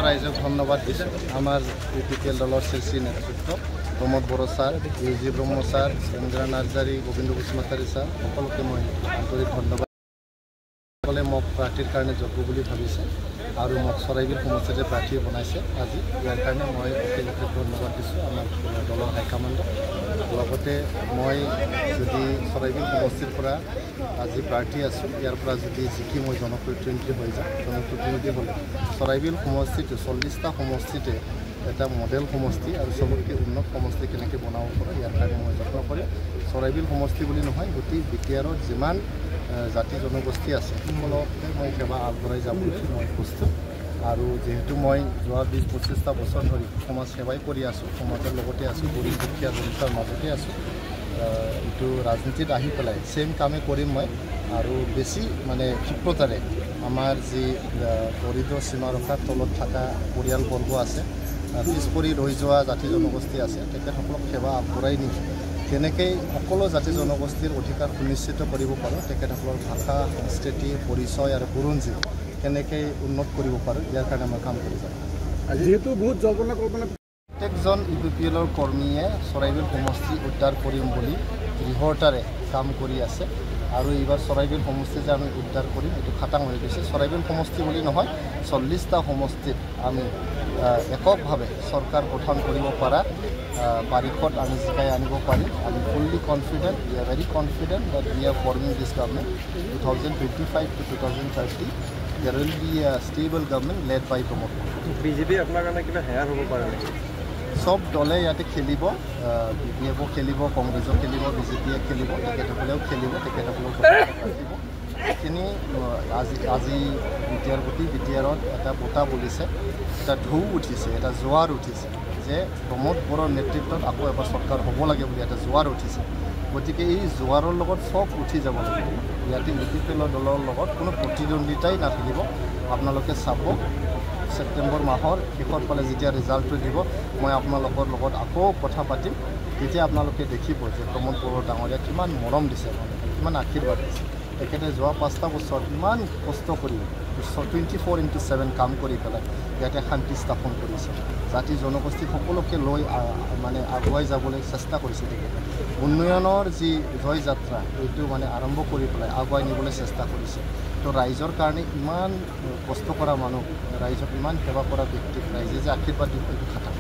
ৰাইজক ধন্যবাদ দিছোঁ আমাৰ ইউপিপিএল দলৰ শীৰ্ষ নেতৃত্ব প্ৰমোদ বড়ো ছাৰ ইউজি ব্ৰহ্ম ছাৰ চন্দ্ৰা নাৰ্জাৰী গোবিন্দ বসুমতাৰী ছাৰ সকলোকে মই আন্তৰিক ধন্যবাদ সকলে মোক প্ৰাৰ্থীৰ কাৰণে যোগ্য বুলি ভাবিছে আৰু মোক চৰাইবিল সমষ্টিতে প্ৰাৰ্থী বনাইছে আজি ইয়াৰ কাৰণে মই অশেষ ধন্যবাদ দিছোঁ আমাৰ দলৰ হাইকমাণ্ডক লগতে মই যদি চৰাইবিল সমষ্টিৰ পৰা আজি প্ৰাৰ্থী আছোঁ ইয়াৰ পৰা যদি জিকি মই জনপ্ৰতিনিধি হৈ যাওঁ জনপ্ৰতিনিধি হ'লে চৰাইবিল সমষ্টিটো 40টা সমষ্টিতে এটা মডেল সমষ্টি আৰু চবতকৈ উন্নত সমষ্টি কেনেকৈ বনাব পাৰোঁ ইয়াৰ কাৰণে মই যত্ন কৰিম চৰাইবিল সমষ্টি বুলি নহয় গোটেই বিটিআৰত যিমান জাতি জনগোষ্ঠী আছে সকলোকে মই সেৱা আগবঢ়াই যাব বুলি মই প্ৰস্তুত আৰু যেহেতু মই যোৱা 20-25টা বছৰ ধৰি সমাজ সেৱাই কৰি আছোঁ সমাজৰ লগতে আছোঁ গৰীব দুখীয়া জনতাৰ মাজতে আছোঁ এইটো ৰাজনীতিত আহি পেলাই ছেম কামেই কৰিম মই আৰু বেছি মানে ক্ষিপ্ৰতাৰে আমাৰ যি দৰিদ্ৰ সীমাৰেখাৰ তলত থকা পৰিয়ালবৰ্গ আছে পিছ পৰি ৰৈ যোৱা জাতি জনগোষ্ঠী আছে তেখেতসকলক সেৱা আগবঢ়াই নি কেনেকৈ সকলো জাতি জনগোষ্ঠীৰ অধিকাৰ সুনিশ্চিত কৰিব পাৰোঁ তেখেতসকলৰ ভাষা সংস্কৃতি পৰিচয় আৰু বুৰঞ্জী কেনেকৈ উন্নত কৰিব পাৰোঁ ইয়াৰ কাৰণে মই কাম কৰি যাম যিহেতু বহুত জল্পনা কল্পনা প্ৰত্যেকজন ইউপিপিএলৰ কৰ্মীয়ে চৰাইবিল সমষ্টি উদ্ধাৰ কৰিম বুলি দৃঢ়তাৰে কাম কৰি আছে আৰু এইবাৰ চৰাইবিল সমষ্টি যে আমি উদ্ধাৰ কৰিম এইটো খাটাং হৈ গৈছে চৰাইবিল সমষ্টি বুলি নহয় 40টা সমষ্টিত আমি এককভাৱে চৰকাৰ গঠন কৰিব পৰা পাৰিষদ আমি জিকাই আনিব পাৰিম আমি fully confident we are very confident that we are forming this government 2025 to 2030 there will be a stable government led by Pramod BJP আপোনাৰ কাৰণে কিবা হেয়াৰ হ'ব পাৰে নেকি সব দলে ইয়াতে খেলিব বিজেপিও খেলিব কংগ্ৰেছও খেলিব বিজেপিয়ে খেলিব তেখেতসকলেও খেলিব তেখেতসকলক ৰাখিব এইখিনি আজি বিটিআৰ প্ৰতি বিটিআৰত এটা বঁটা বলিছে এটা ঢৌ উঠিছে এটা জোৱাৰ উঠিছে যে প্ৰমোদ বড়োৰ নেতৃত্বত আকৌ এবাৰ চৰকাৰ হ'ব লাগে বুলি এটা জোৱাৰ উঠিছে গতিকে এই জোৱাৰৰ লগত সব উঠি যাব লাগিব ইয়াতে ইউপিপিএলৰ দলৰ লগত কোনো প্ৰতিদ্বন্দ্বিতাই নাথাকিব আপোনালোকে চাব ছেপ্টেম্বৰ মাহৰ শেষৰ ফালে যেতিয়া ৰিজাল্টটো দিব মই আপোনালোকৰ লগত আকৌ কথা পাতিম তেতিয়া আপোনালোকে দেখিব যে প্ৰমোদ বড়ো ডাঙৰীয়া কিমান মৰম দিছে কিমান আশীৰ্বাদ দিছে তেখেতে যোৱা 5টা বছৰত ইমান কষ্ট কৰি 24/7 কাম কৰি পেলাই ইয়াতে শান্তি স্থাপন কৰিছে জাতি জনগোষ্ঠী সকলোকে লৈ মানে আগুৱাই যাবলৈ চেষ্টা কৰিছে তেখেতে উন্নয়নৰ যি জয় যাত্ৰা এইটো মানে আৰম্ভ কৰি পেলাই আগুৱাই নিবলৈ চেষ্টা কৰিছে তো ৰাইজৰ কাৰণে ইমান কষ্ট কৰা মানুহ ৰাইজক ইমান সেৱা কৰা ব্যক্তিক ৰাইজে যে আশীৰ্বাদ দিব এইটো খাটাং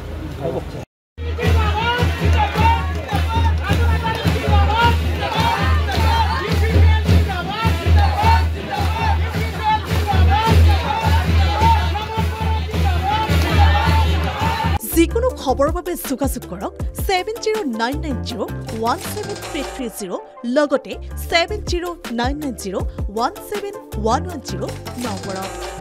যিকোনো খবৰৰ বাবে যোগাযোগ কৰক 7099017330 লগতে 7099017110 নম্বৰত